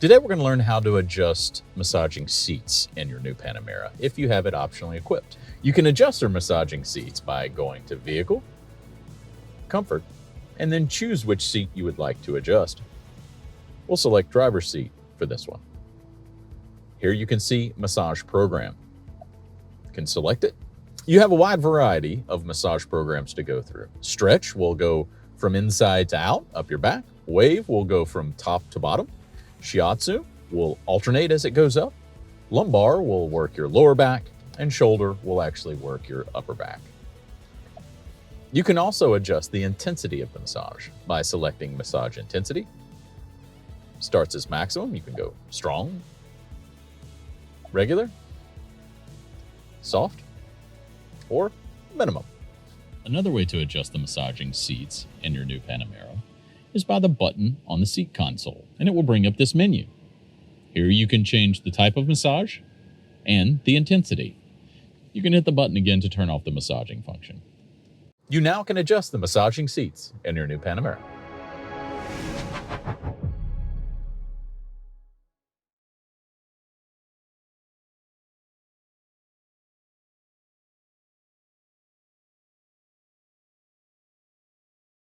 Today we're going to learn how to adjust massaging seats in your new Panamera if you have it optionally equipped. You can adjust your massaging seats by going to Vehicle, Comfort, and then choose which seat you would like to adjust. We'll select Driver's Seat for this one. Here you can see Massage Program. You can select it. You have a wide variety of massage programs to go through. Stretch will go from inside to out, up your back. Wave will go from top to bottom. Shiatsu will alternate as it goes up. Lumbar will work your lower back, and shoulder will actually work your upper back. You can also adjust the intensity of the massage by selecting Massage Intensity. Starts as maximum. You can go strong, regular, soft, or minimum. Another way to adjust the massaging seats in your new Panamera is by the button on the seat console, and it will bring up this menu. Here you can change the type of massage and the intensity. You can hit the button again to turn off the massaging function. You now can adjust the massaging seats in your new Panamera.